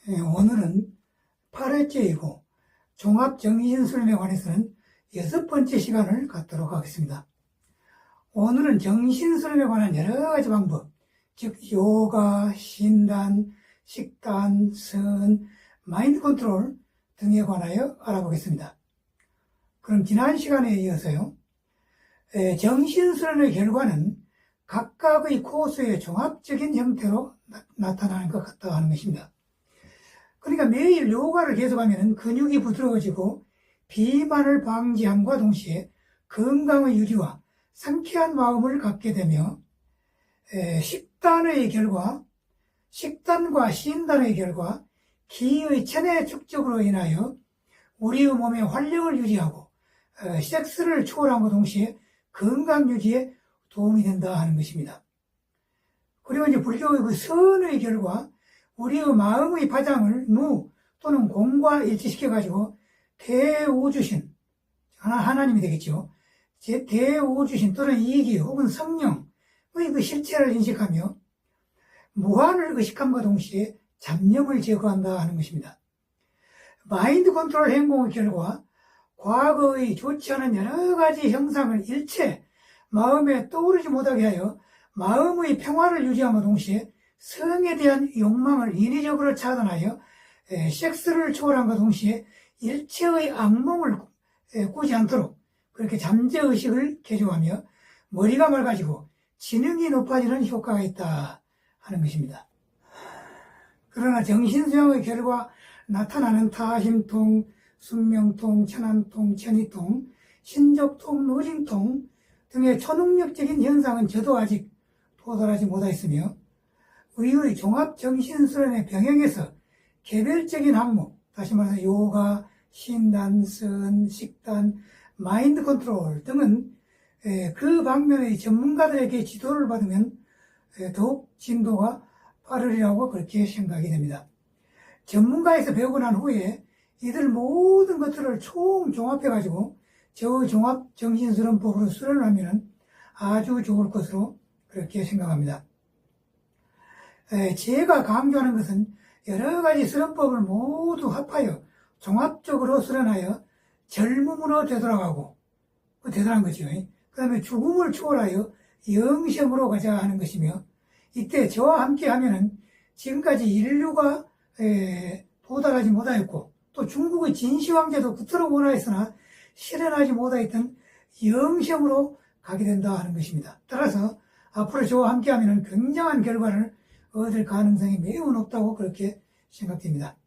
오늘은 8회째이고 종합정신수련에 관해서는 6번째 시간을 갖도록 하겠습니다. 오늘은 정신수련에 관한 여러가지 방법, 즉 요가, 신단, 식단, 선, 마인드 컨트롤 등에 관하여 알아보겠습니다. 그럼 지난 시간에 이어서요, 정신수련의 결과는 각각의 코스의 종합적인 형태로 나타나는 것 같다 하는 것입니다. 그러니까 매일 요가를 계속하면 근육이 부드러워지고 비만을 방지함과 동시에 건강의 유지와 상쾌한 마음을 갖게 되며, 식단의 결과, 식단과 신단의 결과, 기의 체내 축적으로 인하여 우리의 몸의 활력을 유지하고 섹스를 초월함과 동시에 건강 유지에 도움이 된다 하는 것입니다. 그리고 이제 불교의 그 선의 결과, 우리의 마음의 파장을 무 또는 공과 일치시켜가지고 대우주신, 하나님이 되겠죠. 대우주신 또는 이기 혹은 성령의 그 실체를 인식하며 무한을 의식함과 동시에 잡념을 제거한다 하는 것입니다. 마인드 컨트롤 행동의 결과, 과거의 좋지 않은 여러 가지 형상을 일체 마음에 떠오르지 못하게 하여 마음의 평화를 유지함과 동시에 성에 대한 욕망을 인위적으로 차단하여 섹스를 초월함과 동시에 일체의 악몽을 꾸지 않도록 그렇게 잠재의식을 개조하며 머리가 맑아지고 지능이 높아지는 효과가 있다 하는 것입니다. 그러나 정신수양의 결과 나타나는 타심통, 숙명통, 천안통, 천이통, 신적통, 노진통 등의 초능력적인 현상은 저도 아직 도달하지 못하였으며 의의 종합정신수련의 병행에서 개별적인 항목, 다시 말해서 요가, 신단, 선, 식단, 마인드 컨트롤 등은 그 방면의 전문가들에게 지도를 받으면 더욱 진도가 빠르리라고 그렇게 생각이 됩니다. 전문가에서 배우고 난 후에 이들 모든 것들을 종합해가지고 저 종합정신수련법으로 수련을 하면 아주 좋을 것으로 그렇게 생각합니다. 제가 강조하는 것은 여러 가지 수련법을 모두 합하여 종합적으로 수련하여 젊음으로 되돌아가고, 대단한 거죠. 그 다음에 죽음을 초월하여 영생으로 가자 하는 것이며, 이때 저와 함께 하면은 지금까지 인류가 도달하지 못하였고, 또 중국의 진시황제도 그토록 원하였으나 실현하지 못하였던 영생으로 가게 된다 하는 것입니다. 따라서 앞으로 저와 함께 하면은 굉장한 결과를 얻을 가능성이 매우 높다고 그렇게 생각됩니다.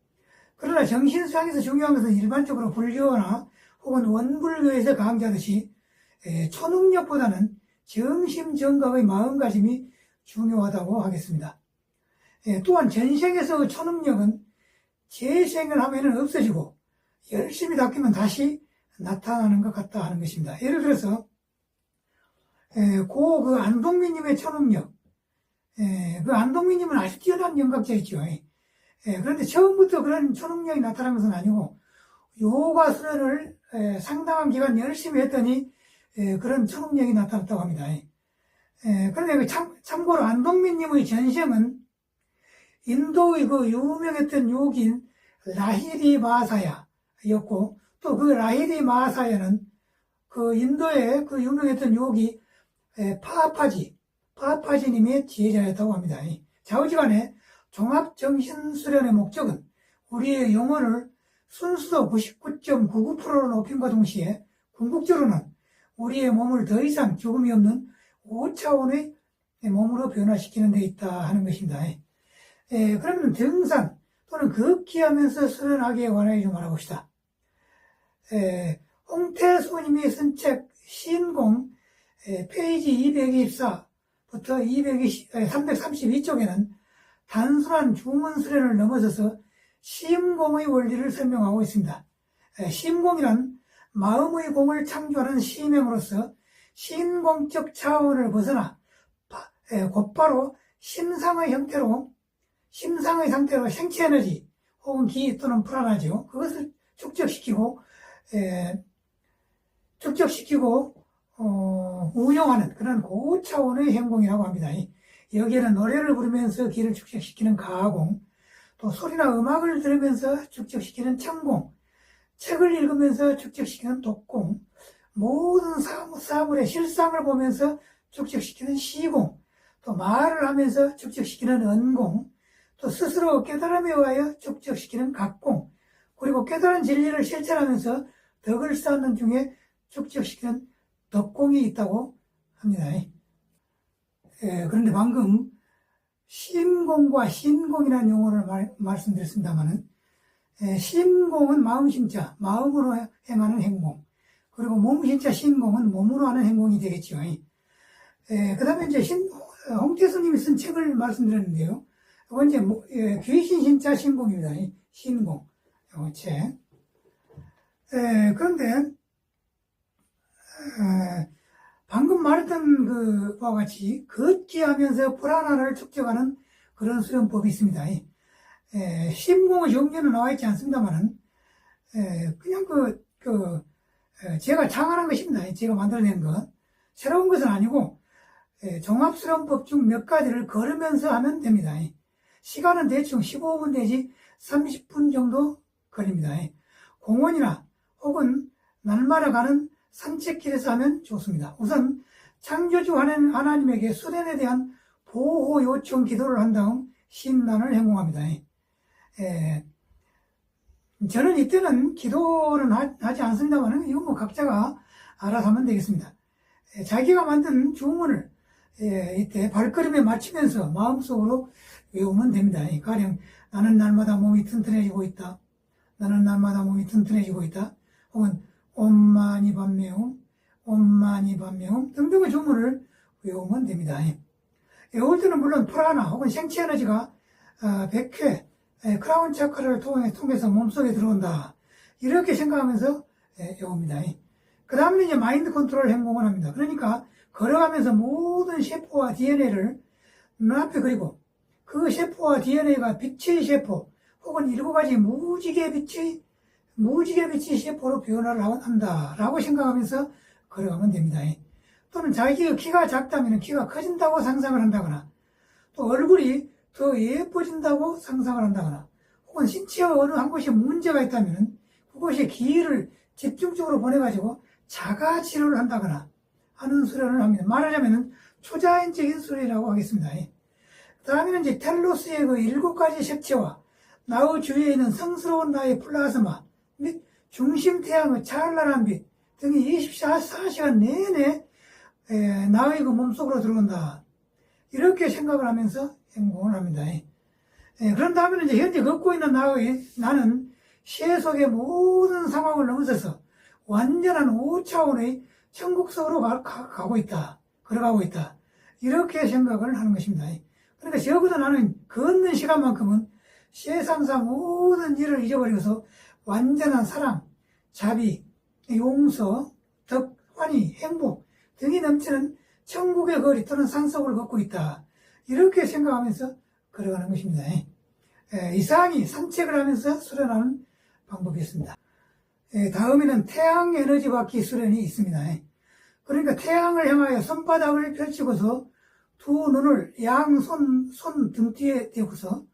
그러나 정신수양에서 중요한 것은 일반적으로 불교나 혹은 원불교에서 강조하듯이 초능력보다는 정심정각의 마음가짐이 중요하다고 하겠습니다. 또한 전생에서 초능력은 재생을 하면 없어지고 열심히 닦이면 다시 나타나는 것 같다 하는 것입니다. 예를 들어서 그 안동민님의 초능력, 그 안동민님은 아주 뛰어난 연각자였죠. 그런데 처음부터 그런 초능력이 나타난 것은 아니고 요가 수련을 상당한 기간 열심히 했더니 그런 초능력이 나타났다고 합니다. 그런데 참고로 안동민님의 전생은 인도의 그 유명했던 요기인 라히리 마하사야였고, 또 그 라히리 마하사야는 그 인도의 그 유명했던 요기 파파지님의 지혜자였다고 합니다. 좌우지간에 종합정신수련의 목적은 우리의 영혼을 순수도 99.99%로 높임과 동시에 궁극적으로는 우리의 몸을 더 이상 죽음이 없는 5차원의 몸으로 변화시키는 데 있다 하는 것입니다. 그러면 등산 또는 걷기하면서 수련하기에 관하여 좀 알아봅시다. 홍태수님이 쓴 책 신공 페이지 224부터 332쪽에는 단순한 주문 수련을 넘어서서 심공의 원리를 설명하고 있습니다. 심공이란 마음의 공을 창조하는 심행으로서 신공적 차원을 벗어나 곧바로 심상의 상태로 생체 에너지 혹은 기 또는 불안하죠. 그것을 축적시키고 운용하는 그런 고차원의 행공이라고 합니다. 여기에는 노래를 부르면서 기를 축적시키는 가공, 또 소리나 음악을 들으면서 축적시키는 천공, 책을 읽으면서 축적시키는 독공, 모든 사물의 실상을 보면서 축적시키는 시공, 또 말을 하면서 축적시키는 은공, 또 스스로 깨달음에 의하여 축적시키는 각공, 그리고 깨달은 진리를 실천하면서 덕을 쌓는 중에 축적시키는 덕공이 있다고 합니다. 그런데 방금 심공과 신공이라는 용어를 말씀드렸습니다만은, 심공은 마음심자, 마음으로 행하는 행공, 그리고 몸심자 신공은 몸으로 하는 행공이 되겠죠. 그 다음에 이제 홍태수님이 쓴 책을 말씀드렸는데요. 이건 이제 귀신 신자 신공입니다. 신공. 이 책. 그런데, 방금 말했던 그와 같이 걷기 하면서 불안함을 축적하는 그런 수련법이 있습니다. 신공의 정리는 나와 있지 않습니다만은, 그냥 제가 창안한 것입니다. 제가 만들어낸 것. 새로운 것은 아니고, 종합수련법 중 몇 가지를 걸으면서 하면 됩니다. 시간은 대충 15분 내지 30분 정도 걸립니다. 공원이나 혹은 날마다 가는 산책길에서 하면 좋습니다. 우선 창조주 하나님에게 수련에 대한 보호 요청 기도를 한 다음 신난을 행동합니다. 저는 이때는 기도는 하지 않습니다만 이건 뭐 각자가 알아서 하면 되겠습니다. 자기가 만든 주문을 이때 발걸음에 맞추면서 마음속으로 외우면 됩니다. 가령 나는 날마다 몸이 튼튼해지고 있다. 나는 날마다 몸이 튼튼해지고 있다. 혹은 옴마니 밤매움, 옴마니 밤매움 등등의 주문을 외우면 됩니다. 외울 때는 물론 프라나 혹은 생체 에너지가 100회 크라운 차크라를 통해서 몸속에 들어온다. 이렇게 생각하면서 외웁니다. 그 다음에 이제 마인드 컨트롤 행동을 합니다. 그러니까 걸어가면서 모든 세포와 DNA를 눈앞에 그리고 그 세포와 DNA가 빛의 세포 혹은 7가지 무지개 빛의 세포로 변화를 한다라고 생각하면서 걸어가면 됩니다. 또는 자기가 키가 작다면 키가 커진다고 상상을 한다거나 또 얼굴이 더 예뻐진다고 상상을 한다거나 혹은 신체의 어느 한 곳에 문제가 있다면 그곳에 기회를 집중적으로 보내가지고 자가 치료를 한다거나 하는 수련을 합니다. 말하자면 초자연적인 수련이라고 하겠습니다. 그 다음에는 이제 텔로스의 그 7가지 색채와 나의 주위에 있는 성스러운 나의 플라즈마 및 중심 태양의 찬란한 빛 등이 24시간 내내 나의 그 몸속으로 들어온다. 이렇게 생각을 하면서 행동을 합니다. 그런 다음에 이제 현재 걷고 있는 나는 세속의 모든 상황을 넘어서서 완전한 5차원의 천국 속으로 가고 있다. 걸어가고 있다. 이렇게 생각을 하는 것입니다. 그러니까 적어도 나는 걷는 시간만큼은 세상상 모든 일을 잊어버리고서 완전한 사랑, 자비, 용서, 덕, 환희, 행복 등이 넘치는 천국의 거리 또는 산속을 걷고 있다. 이렇게 생각하면서 걸어가는 것입니다. 이상이 산책을 하면서 수련하는 방법이었습니다. 다음에는 태양 에너지 받기 수련이 있습니다. 그러니까 태양을 향하여 손바닥을 펼치고서 두 눈을 양손 등뒤에 대고서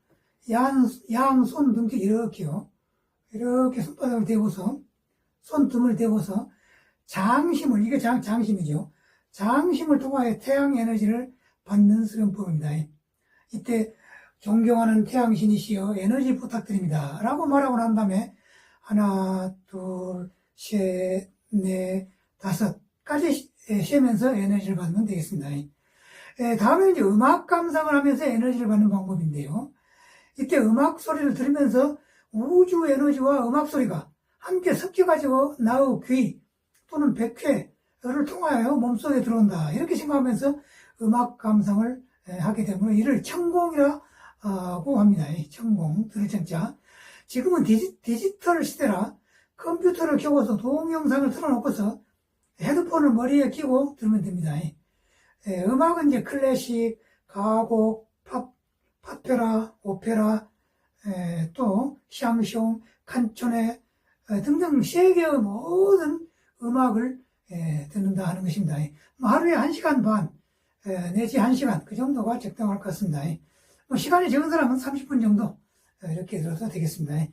양손 등뒤 이렇게요. 이렇게 손바닥을 대고서 손등을 대고서 장심을 이게 장심이죠. 장심을 통하여 태양 에너지를 받는 수련법입니다. 이때 존경하는 태양신이시여 에너지 부탁드립니다. 라고 말하고 난 다음에 하나, 둘, 셋, 넷, 5까지 세면서 에너지를 받으면 되겠습니다. 다음에 이제 음악 감상을 하면서 에너지를 받는 방법인데요. 이때 음악 소리를 들으면서 우주 에너지와 음악 소리가 함께 섞여가지고 나의 귀 또는 백회를 통하여 몸속에 들어온다. 이렇게 생각하면서 음악 감상을 하게 되므로 이를 천공이라고 합니다. 천공, 들을 천자. 지금은 디지털 시대라 컴퓨터를 켜고서 동영상을 틀어놓고서 헤드폰을 머리에 끼고 들으면 됩니다. 음악은 이제 클래식, 가곡, 파페라, 오페라, 또 샹숑, 칸초네 등등 세계의 모든 음악을 듣는다 하는 것입니다. 하루에 1시간 반 내지 1시간 그 정도가 적당할 것 같습니다. 시간이 적은 사람은 30분 정도 이렇게 들어도 되겠습니다.